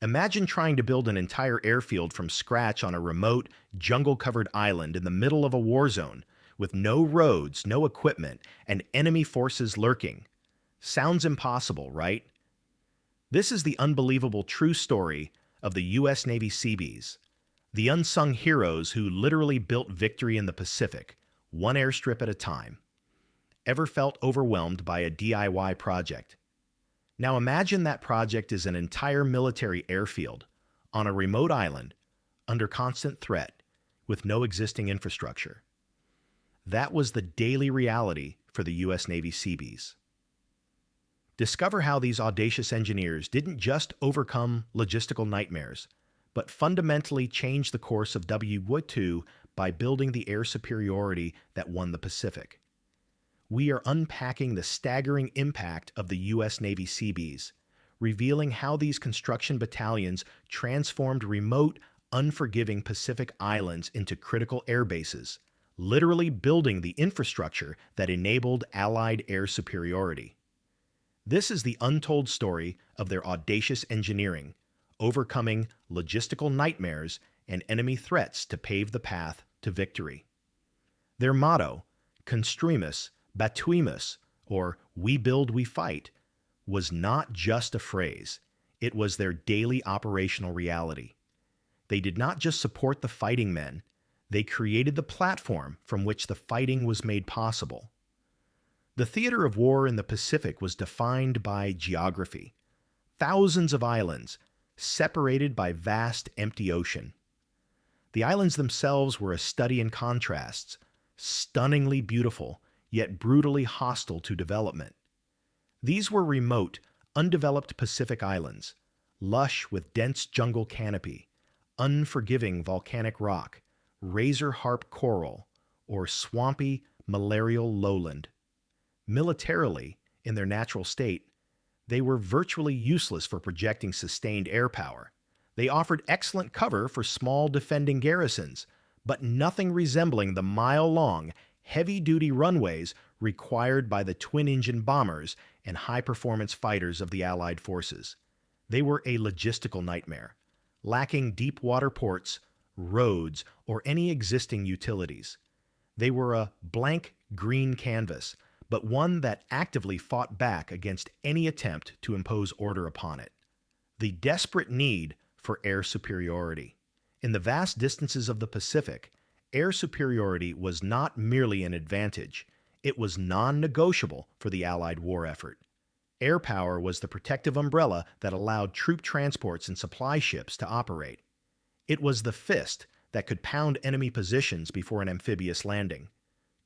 Imagine trying to build an entire airfield from scratch on a remote, jungle-covered island in the middle of a war zone, with no roads, no equipment, and enemy forces lurking. Sounds impossible, right? This is the unbelievable true story of the U.S. Navy Seabees, the unsung heroes who literally built victory in the Pacific, one airstrip at a time. Ever felt overwhelmed by a DIY project? Now imagine that project is an entire military airfield on a remote island under constant threat with no existing infrastructure. That was the daily reality for the U.S. Navy Seabees. Discover how these audacious engineers didn't just overcome logistical nightmares, but fundamentally changed the course of WWII by building the air superiority that won the Pacific. We are unpacking the staggering impact of the U.S. Navy Seabees, revealing how these construction battalions transformed remote, unforgiving Pacific islands into critical air bases, literally building the infrastructure that enabled Allied air superiority. This is the untold story of their audacious engineering, overcoming logistical nightmares and enemy threats to pave the path to victory. Their motto, Construimus, Batuimus, or We Build, We Fight, was not just a phrase. It was their daily operational reality. They did not just support the fighting men, they created the platform from which the fighting was made possible. The theater of war in the Pacific was defined by geography. Thousands of islands, separated by vast empty ocean. The islands themselves were a study in contrasts, stunningly beautiful, yet brutally hostile to development. These were remote, undeveloped Pacific islands, lush with dense jungle canopy, unforgiving volcanic rock, razor-harp coral, or swampy, malarial lowland. Militarily, in their natural state, they were virtually useless for projecting sustained air power. They offered excellent cover for small defending garrisons, but nothing resembling the mile-long, heavy-duty runways required by the twin-engine bombers and high-performance fighters of the Allied forces. They were a logistical nightmare, lacking deep water ports, roads, or any existing utilities. They were a blank green canvas, but one that actively fought back against any attempt to impose order upon it. The desperate need for air superiority. In the vast distances of the Pacific, air superiority was not merely an advantage, it was non-negotiable for the Allied war effort. Air power was the protective umbrella that allowed troop transports and supply ships to operate. It was the fist that could pound enemy positions before an amphibious landing.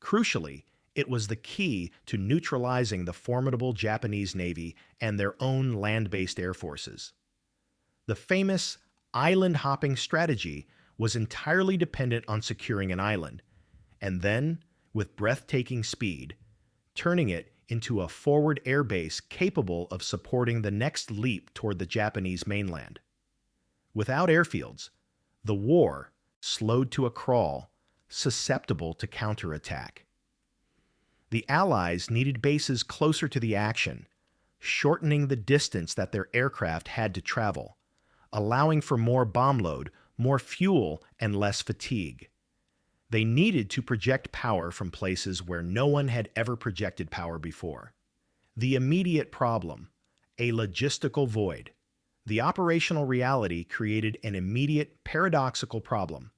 Crucially, it was the key to neutralizing the formidable Japanese Navy and their own land-based air forces. The famous island-hopping strategy was entirely dependent on securing an island, and then, with breathtaking speed, turning it into a forward air base capable of supporting the next leap toward the Japanese mainland. Without airfields, the war slowed to a crawl, susceptible to counterattack. The Allies needed bases closer to the action, shortening the distance that their aircraft had to travel, allowing for more bomb load, more fuel, and less fatigue. They needed to project power from places where no one had ever projected power before. The immediate problem, a logistical void. The operational reality created an immediate paradoxical problem.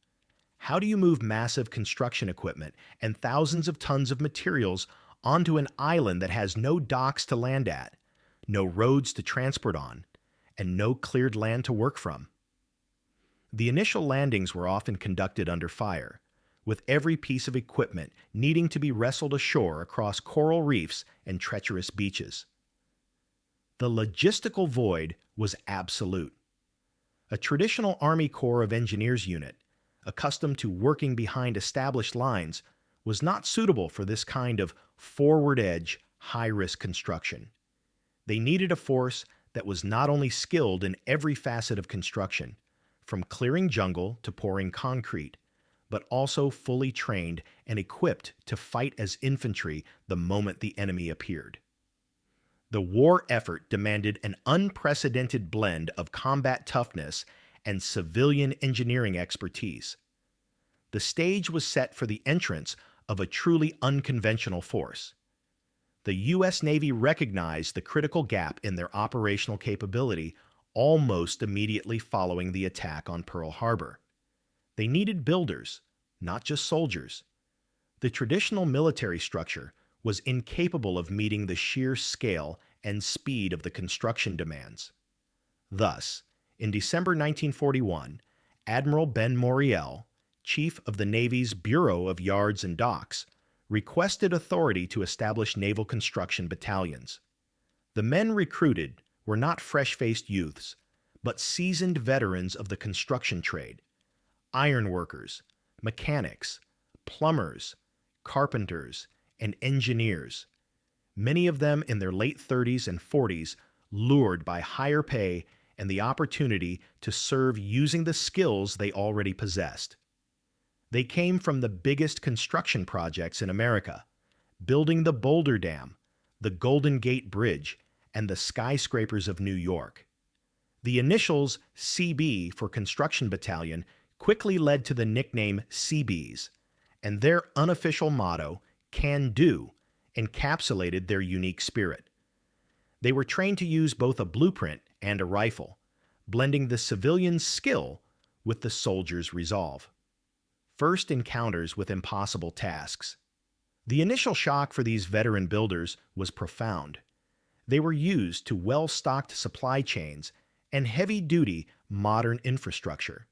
How do you move massive construction equipment and thousands of tons of materials onto an island that has no docks to land at, no roads to transport on, and no cleared land to work from? The initial landings were often conducted under fire, with every piece of equipment needing to be wrestled ashore across coral reefs and treacherous beaches. The logistical void was absolute. A traditional Army Corps of Engineers unit, accustomed to working behind established lines, was not suitable for this kind of forward-edge, high-risk construction. They needed a force that was not only skilled in every facet of construction, from clearing jungle to pouring concrete, but also fully trained and equipped to fight as infantry the moment the enemy appeared. The war effort demanded an unprecedented blend of combat toughness and civilian engineering expertise. The stage was set for the entrance of a truly unconventional force. The U.S. Navy recognized the critical gap in their operational capability almost immediately following the attack on Pearl Harbor. They needed builders, not just soldiers. The traditional military structure was incapable of meeting the sheer scale and speed of the construction demands. Thus, in December 1941, Admiral Ben Moriel, chief of the Navy's Bureau of Yards and Docks, requested authority to establish naval construction battalions. The men recruited were not fresh-faced youths, but seasoned veterans of the construction trade: ironworkers, mechanics, plumbers, carpenters, and engineers, many of them in their late 30s and 40s, lured by higher pay and the opportunity to serve using the skills they already possessed. They came from the biggest construction projects in America, building the Boulder Dam, the Golden Gate Bridge, and the skyscrapers of New York. The initials CB for Construction Battalion quickly led to the nickname Seabees, and their unofficial motto, "Can Do," encapsulated their unique spirit. They were trained to use both a blueprint and a rifle, blending the civilian's skill with the soldier's resolve. First encounters with impossible tasks. The initial shock for these veteran builders was profound. They were used to well-stocked supply chains and heavy-duty modern infrastructure.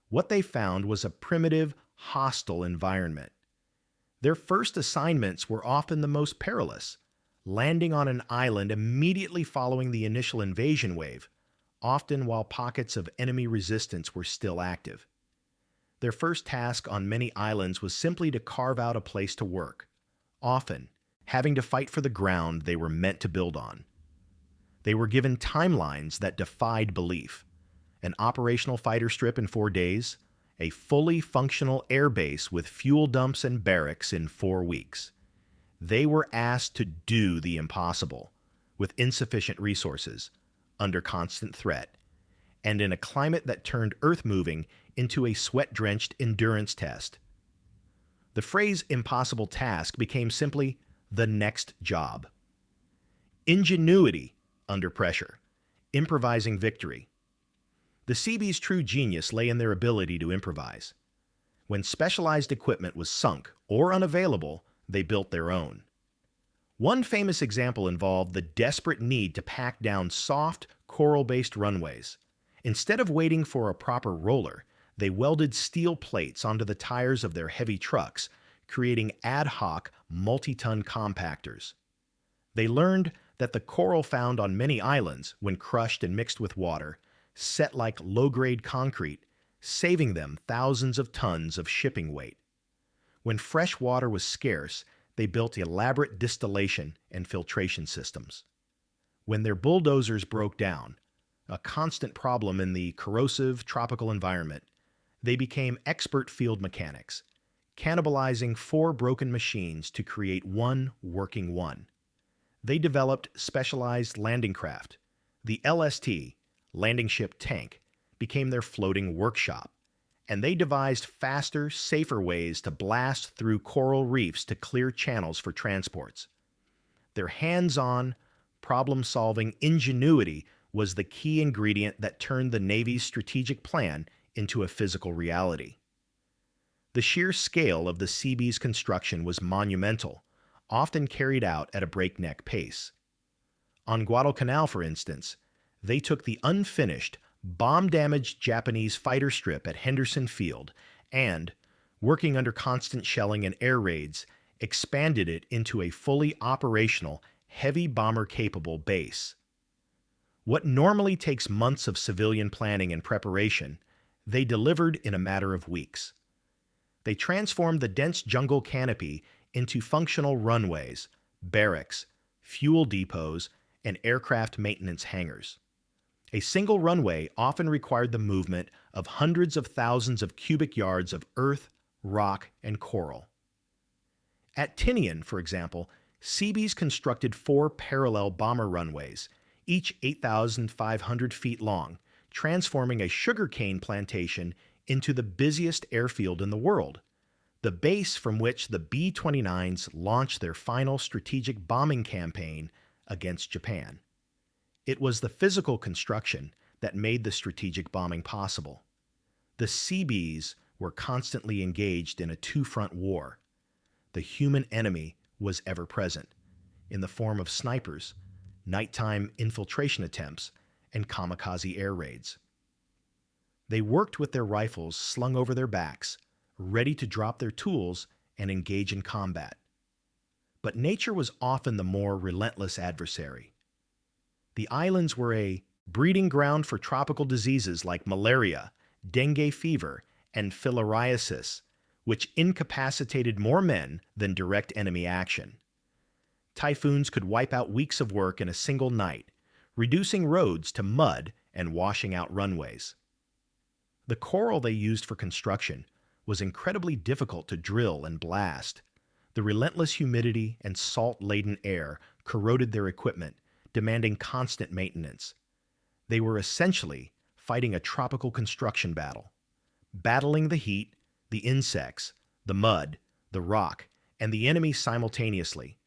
What they found was a primitive, hostile environment. Their first assignments were often the most perilous, landing on an island immediately following the initial invasion wave, often while pockets of enemy resistance were still active. Their first task on many islands was simply to carve out a place to work, often having to fight for the ground they were meant to build on. They were given timelines that defied belief: an operational fighter strip in 4 days, a fully functional air base with fuel dumps and barracks in 4 weeks. They were asked to do the impossible, with insufficient resources, under constant threat, and in a climate that turned earth-moving into a sweat-drenched endurance test. The phrase impossible task became simply the next job. Ingenuity under pressure, improvising victory. The Seabees' true genius lay in their ability to improvise. When specialized equipment was sunk or unavailable, they built their own. One famous example involved the desperate need to pack down soft, coral-based runways. Instead of waiting for a proper roller, they welded steel plates onto the tires of their heavy trucks, creating ad hoc, multi-ton compactors. They learned that the coral found on many islands, when crushed and mixed with water, set like low-grade concrete, saving them thousands of tons of shipping weight. When fresh water was scarce, they built elaborate distillation and filtration systems. When their bulldozers broke down, a constant problem in the corrosive tropical environment, they became expert field mechanics, cannibalizing 4 broken machines to create one working one. They developed specialized landing craft. The LST, landing ship tank, became their floating workshop, and they devised faster, safer ways to blast through coral reefs to clear channels for transports. Their hands-on, problem-solving ingenuity was the key ingredient that turned the Navy's strategic plan into a physical reality. The sheer scale of the Seabees' construction was monumental, often carried out at a breakneck pace. On Guadalcanal, for instance, they took the unfinished, bomb-damaged Japanese fighter strip at Henderson Field and, working under constant shelling and air raids, expanded it into a fully operational, heavy bomber-capable base. What normally takes months of civilian planning and preparation, they delivered in a matter of weeks. They transformed the dense jungle canopy into functional runways, barracks, fuel depots, and aircraft maintenance hangars. A single runway often required the movement of hundreds of thousands of cubic yards of earth, rock, and coral. At Tinian, for example, Seabees constructed 4 parallel bomber runways, each 8,500 feet long, transforming a sugarcane plantation into the busiest airfield in the world, the base from which the B-29s launched their final strategic bombing campaign against Japan. It was the physical construction that made the strategic bombing possible. The Seabees were constantly engaged in a two-front war. The human enemy was ever present, in the form of snipers, nighttime infiltration attempts, and kamikaze air raids. They worked with their rifles slung over their backs, ready to drop their tools and engage in combat. But nature was often the more relentless adversary. The islands were a breeding ground for tropical diseases like malaria, dengue fever, and filariasis, which incapacitated more men than direct enemy action. Typhoons could wipe out weeks of work in a single night, reducing roads to mud and washing out runways. The coral they used for construction was incredibly difficult to drill and blast. The relentless humidity and salt-laden air corroded their equipment, demanding constant maintenance. They were essentially fighting a tropical construction battle, battling the heat, the insects, the mud, the rock, and the enemy simultaneously,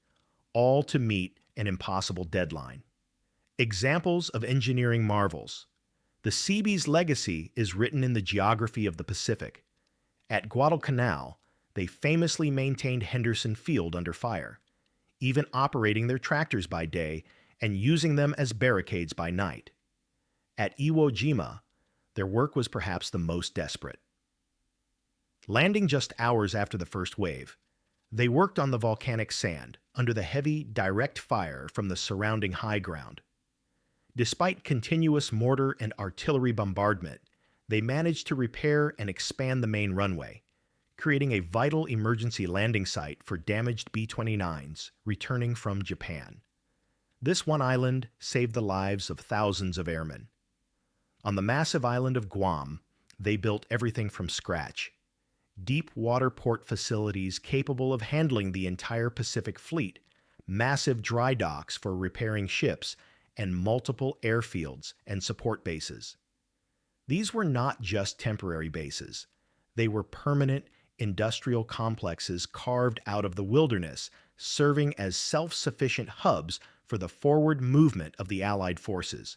all to meet an impossible deadline. Examples of engineering marvels. The Seabees' legacy is written in the geography of the Pacific. At Guadalcanal, they famously maintained Henderson Field under fire, even operating their tractors by day and using them as barricades by night. At Iwo Jima, their work was perhaps the most desperate. Landing just hours after the first wave, they worked on the volcanic sand under the heavy, direct fire from the surrounding high ground. Despite continuous mortar and artillery bombardment, they managed to repair and expand the main runway, creating a vital emergency landing site for damaged B-29s returning from Japan. This one island saved the lives of thousands of airmen. On the massive island of Guam, they built everything from scratch. Deep water port facilities capable of handling the entire Pacific fleet, massive dry docks for repairing ships, and multiple airfields and support bases. These were not just temporary bases. They were permanent industrial complexes carved out of the wilderness, serving as self-sufficient hubs for the forward movement of the Allied forces.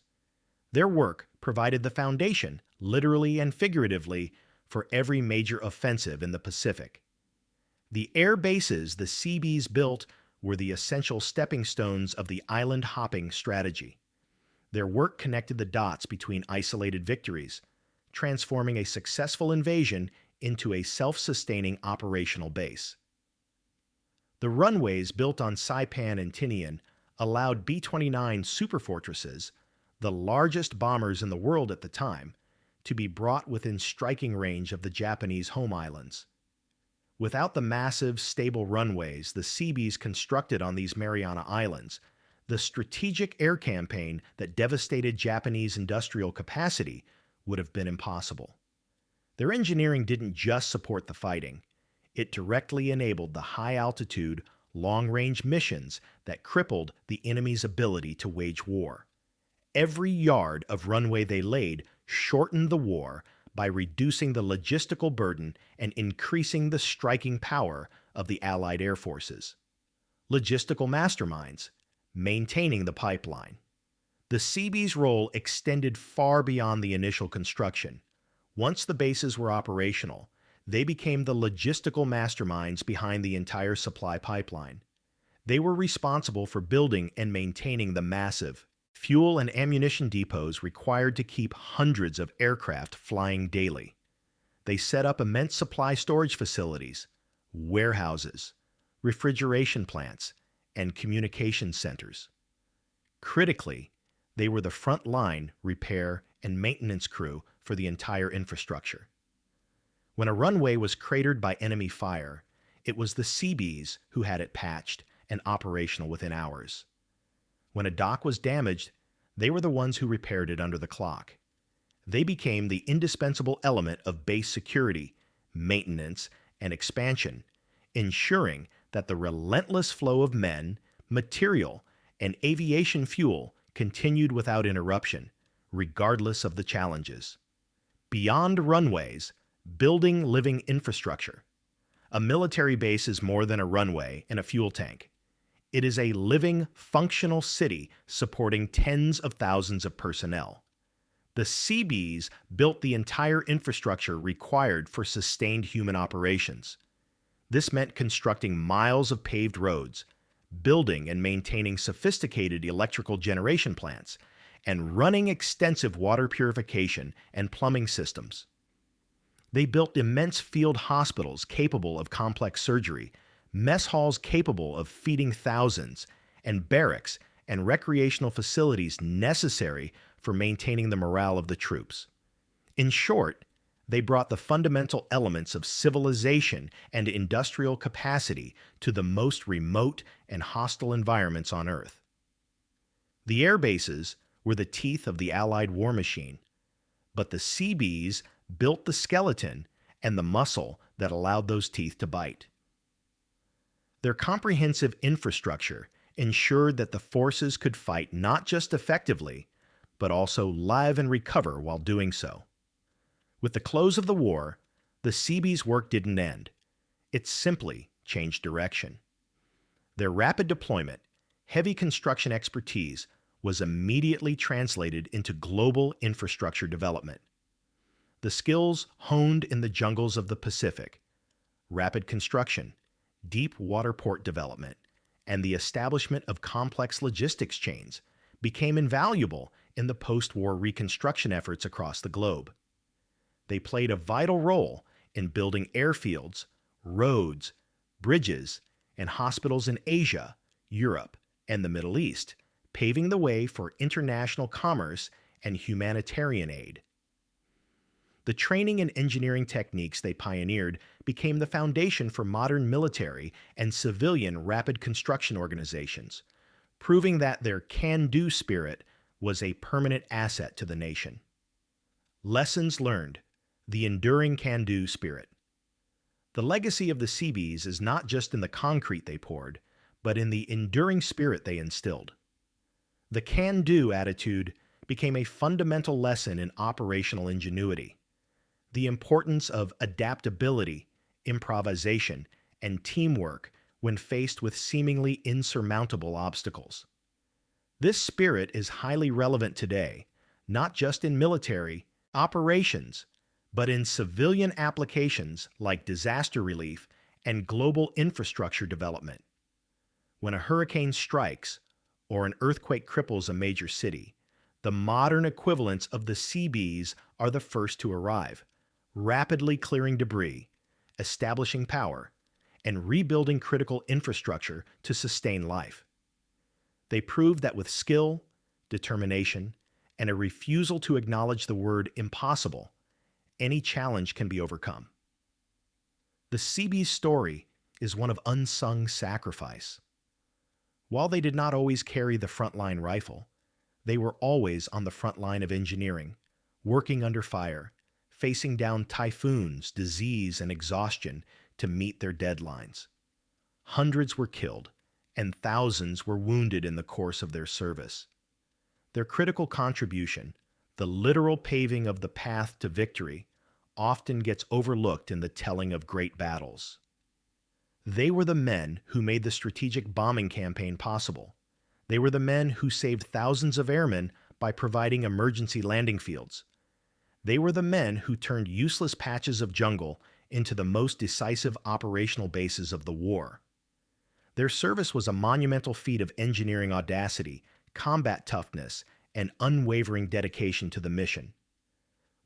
Their work provided the foundation, literally and figuratively, for every major offensive in the Pacific. The air bases the Seabees built were the essential stepping stones of the island-hopping strategy. Their work connected the dots between isolated victories, transforming a successful invasion into a self-sustaining operational base. The runways built on Saipan and Tinian allowed B-29 superfortresses, the largest bombers in the world at the time, to be brought within striking range of the Japanese home islands. Without the massive, stable runways the Seabees constructed on these Mariana Islands, the strategic air campaign that devastated Japanese industrial capacity would have been impossible. Their engineering didn't just support the fighting. It directly enabled the high-altitude, long-range missions that crippled the enemy's ability to wage war. Every yard of runway they laid shortened the war by reducing the logistical burden and increasing the striking power of the Allied air forces. Logistical masterminds, maintaining the pipeline. The Seabees' role extended far beyond the initial construction. Once the bases were operational, they became the logistical masterminds behind the entire supply pipeline. They were responsible for building and maintaining the massive fuel and ammunition depots required to keep hundreds of aircraft flying daily. They set up immense supply storage facilities, warehouses, refrigeration plants, and communication centers. Critically, they were the front-line repair and maintenance crew for the entire infrastructure. When a runway was cratered by enemy fire, it was the Seabees who had it patched and operational within hours. When a dock was damaged, they were the ones who repaired it under the clock. They became the indispensable element of base security, maintenance, and expansion, ensuring that the relentless flow of men, material, and aviation fuel continued without interruption, regardless of the challenges. Beyond runways, building living infrastructure. A military base is more than a runway and a fuel tank. It is a living, functional city supporting tens of thousands of personnel. The Seabees built the entire infrastructure required for sustained human operations. This meant constructing miles of paved roads, building and maintaining sophisticated electrical generation plants, and running extensive water purification and plumbing systems. They built immense field hospitals capable of complex surgery, mess halls capable of feeding thousands, and barracks and recreational facilities necessary for maintaining the morale of the troops. In short, they brought the fundamental elements of civilization and industrial capacity to the most remote and hostile environments on Earth. The air bases were the teeth of the Allied war machine, but the Seabees built the skeleton and the muscle that allowed those teeth to bite. Their comprehensive infrastructure ensured that the forces could fight not just effectively, but also live and recover while doing so. With the close of the war, the Seabees' work didn't end. It simply changed direction. Their rapid deployment, heavy construction expertise was immediately translated into global infrastructure development. The skills honed in the jungles of the Pacific, rapid construction, deep water port development, and the establishment of complex logistics chains became invaluable in the post-war reconstruction efforts across the globe. They played a vital role in building airfields, roads, bridges, and hospitals in Asia, Europe, and the Middle East, paving the way for international commerce and humanitarian aid. The training and engineering techniques they pioneered became the foundation for modern military and civilian rapid construction organizations, proving that their can-do spirit was a permanent asset to the nation. Lessons learned: the enduring can-do spirit. The legacy of the Seabees is not just in the concrete they poured, but in the enduring spirit they instilled. The can-do attitude became a fundamental lesson in operational ingenuity. The importance of adaptability, improvisation, and teamwork when faced with seemingly insurmountable obstacles. This spirit is highly relevant today, not just in military operations, but in civilian applications like disaster relief and global infrastructure development. When a hurricane strikes or an earthquake cripples a major city, the modern equivalents of the Seabees are the first to arrive, rapidly clearing debris, establishing power, and rebuilding critical infrastructure to sustain life. They proved that with skill, determination, and a refusal to acknowledge the word impossible, any challenge can be overcome. The Seabees' story is one of unsung sacrifice. While they did not always carry the frontline rifle, they were always on the front line of engineering, working under fire, facing down typhoons, disease, and exhaustion to meet their deadlines. Hundreds were killed, and thousands were wounded in the course of their service. Their critical contribution, the literal paving of the path to victory, often gets overlooked in the telling of great battles. They were the men who made the strategic bombing campaign possible. They were the men who saved thousands of airmen by providing emergency landing fields. They were the men who turned useless patches of jungle into the most decisive operational bases of the war. Their service was a monumental feat of engineering audacity, combat toughness, and unwavering dedication to the mission.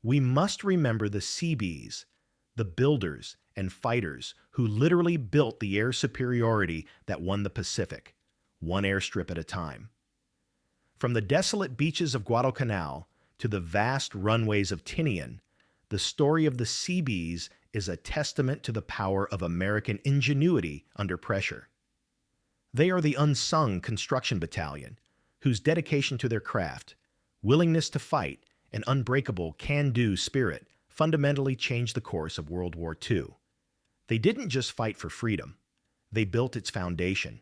We must remember the Seabees, the builders and fighters who literally built the air superiority that won the Pacific, one airstrip at a time. From the desolate beaches of Guadalcanal to the vast runways of Tinian, the story of the Seabees is a testament to the power of American ingenuity under pressure. They are the unsung construction battalion, whose dedication to their craft, willingness to fight, and unbreakable can-do spirit fundamentally changed the course of World War II. They didn't just fight for freedom. They built its foundation.